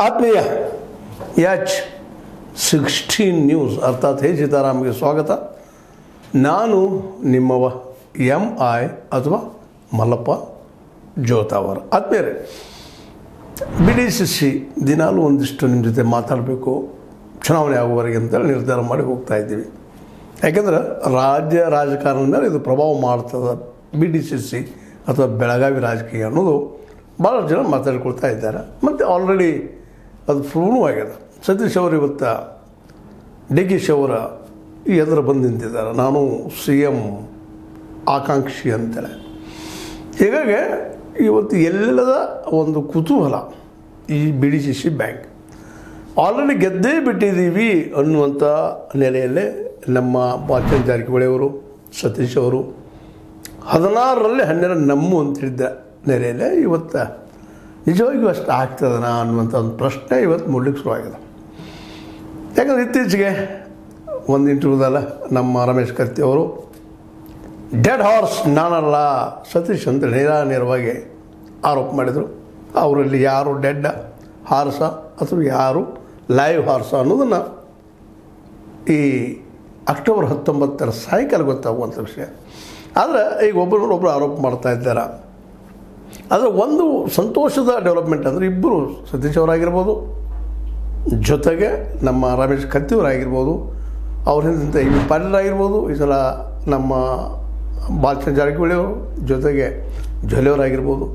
ಆತ್ಮೀಯ H16 news ಅರ್ಥಾತ್ ಹೇ ಸೀತಾರಾಮ್ಗೆ ಸ್ವಾಗತ. ನಾನು ನಿಮ್ಮವ MI ಅಥವಾ ಮಲ್ಲಪ್ಪ ಜೋತಾವರ. ಆತ್ಮೀಯರೇ, BDCC ದಿನಾಲೂ ಒಂದಿಷ್ಟು ನಿಮ್ಮ ಜೊತೆ ಮಾತಾಡಬೇಕು, ಚುನಾವಣೆ ಆಗುವವರೆಗೆ ಅಂತೇಳಿ ನಿರ್ಧಾರ ಮಾಡಿ ಹೋಗ್ತಾ ಇದ್ದೀವಿ. ಯಾಕೆಂದರೆ ರಾಜ್ಯ ರಾಜಕಾರಣದ ಮೇಲೆ ಇದು ಪ್ರಭಾವ ಮಾಡ್ತದೆ. BDCC ಅಥವಾ ಬೆಳಗಾವಿ ರಾಜಕೀಯ ಅನ್ನೋದು ಭಾಳ ಜನ ಮಾತಾಡ್ಕೊಳ್ತಾ ಇದ್ದಾರೆ. ಮತ್ತು ಆಲ್ರೆಡಿ ಅದು ಪ್ರೂವ್ ಆಗಿದೆ. ಸತೀಶ್ ಅವರು ಇವತ್ತು DK ಅವರ ಎದುರು ಬಂದು ನಿಂತಿದ್ದಾರೆ, ನಾನು CM ಆಕಾಂಕ್ಷಿ ಅಂತೇಳಿ. ಹೀಗಾಗಿ ಇವತ್ತು ಎಲ್ಲದ ಒಂದು ಕುತೂಹಲ ಈ BDCC ಬ್ಯಾಂಕ್ ಆಲ್ರೆಡಿ ಗೆದ್ದೇ ಬಿಟ್ಟಿದ್ದೀವಿ ಅನ್ನುವಂಥ ನೆಲೆಯಲ್ಲೇ ನಮ್ಮ ಬಾಲಚಂದ್ರ ಜಾರಕಿಹೊಳಿ ಅವರು, ಸತೀಶ್ ಅವರು 16ರಲ್ಲಿ 12 ನಮ್ಮು ಅಂತೇಳಿದ್ದ ನೆಲೆಯಲ್ಲೇ ಇವತ್ತು ನಿಜವಾಗಿಯೂ ಅಷ್ಟು ಆಗ್ತದನಾ ಅನ್ನುವಂಥ ಒಂದು ಪ್ರಶ್ನೆ ಇವತ್ತು ಮೂಡಲಿಕ್ಕೆ ಶುರುವಾಗಿದೆ. ಯಾಕಂದರೆ ಇತ್ತೀಚೆಗೆ ಒಂದು ಇಂಟರ್ವ್ಯೂದಲ್ಲ ನಮ್ಮ ರಮೇಶ್ ಕತ್ತಿ ಅವರು ಡೆಡ್ ಹಾರ್ಸ್ ನಾನಲ್ಲ ಸತೀಶ್ ಅಂತ ನೇರವಾಗಿ ಆರೋಪ ಮಾಡಿದರು. ಅವರಲ್ಲಿ ಯಾರು ಡೆಡ್ ಹಾರ್ಸ ಅಥವಾ ಯಾರು ಲೈವ್ ಹಾರ್ಸ ಅನ್ನೋದನ್ನು ಈ ಅಕ್ಟೋಬರ್ 19ರ ಸಾಯಂಕಾಲ ಗೊತ್ತಾಗುವಂಥ ವಿಷಯ. ಆದರೆ ಈಗ ಒಬ್ಬರು ಆರೋಪ ಮಾಡ್ತಾ ಇದ್ದಾರೆ. ಆದರೆ ಒಂದು ಸಂತೋಷದ ಡೆವಲಪ್ಮೆಂಟ್ ಅಂದರೆ ಇಬ್ಬರು ಸತೀಶ್ ಅವರಾಗಿರ್ಬೋದು, ಜೊತೆಗೆ ನಮ್ಮ ರಮೇಶ್ ಕತ್ತಿಯವರಾಗಿರ್ಬೋದು, ಅವ್ರ ಹಿಂದೆ ಈ ಪಾಟೀಲ್ ಆಗಿರ್ಬೋದು, ಈ ಸಲ ನಮ್ಮ ಬಾಲಚಂದ್ರ ಜಾರಕಿಹೊಳಿ ಅವರು, ಜೊತೆಗೆ ಜೊಲೆಯವರಾಗಿರ್ಬೋದು,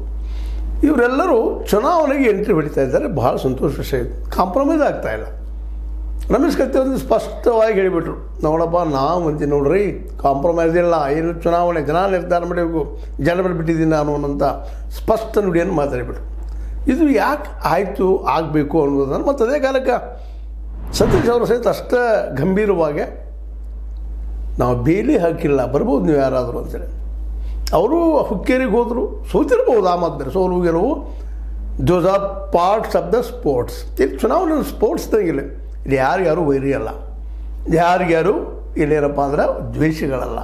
ಇವರೆಲ್ಲರೂ ಚುನಾವಣೆಗೆ ಎಂಟ್ರಿ ಹೊಡಿತಾ ಇದ್ದಾರೆ. ಭಾಳ ಸಂತೋಷ ವಿಷಯ ಇದು. ಕಾಂಪ್ರಮೈಸ್ ಆಗ್ತಾಯಿಲ್ಲ. ರಮೇಶ್ ಕತ್ತಿ ಅವ್ರಿಗೆ ಸ್ಪಷ್ಟವಾಗಿ ಹೇಳಿಬಿಟ್ರು, ನೋಡಪ್ಪ ನಾವು ಅಂತೀನಿ ನೋಡ್ರಿ, ಕಾಂಪ್ರಮೈಸ್ ಇಲ್ಲ, ಏನು ಚುನಾವಣೆ ಜನ ನಿರ್ಧಾರ ಮಾಡಬೇಕು, ಜನ ಬಿಟ್ಟಿದ್ದೀನಿ ನಾನು ಅನ್ನೋಂಥ ಸ್ಪಷ್ಟ ನುಡಿಯನ್ನು ಮಾತಾಡಿಬಿಟ್ರು. ಇದು ಯಾಕೆ ಆಯಿತು ಆಗಬೇಕು ಅನ್ನೋದನ್ನು ಮತ್ತು ಅದೇ ಕಾಲಕ್ಕೆ ಸತೀಶ್ ಅವರ ಸಹಿತ ಅಷ್ಟೇ ಗಂಭೀರವಾಗಿ ನಾವು ಬೇಲಿ ಹಾಕಿಲ್ಲ, ಬರ್ಬೋದು ನೀವು ಯಾರಾದರೂ ಅಂತೇಳಿ. ಅವರು ಹುಕ್ಕೇರಿಗೆ ಹೋದರು, ಸೋತಿರ್ಬೋದು. ಆ ಮಾತು ಬೇರೆ, ಸೋಲು ಗೆಲುವು those are parts of the sports. ಈಗ ಚುನಾವಣೆ ಸ್ಪೋರ್ಟ್ಸ್ದಾಗಿಲ್ಲ. ಇಲ್ಲಿ ಯಾರಿಗಾರು ವೈರಿ ಅಲ್ಲ, ಯಾರಿಗ್ಯಾರು ಇಲ್ಲೇನಪ್ಪ ಅಂದ್ರೆ ದ್ವೇಷಗಳಲ್ಲ.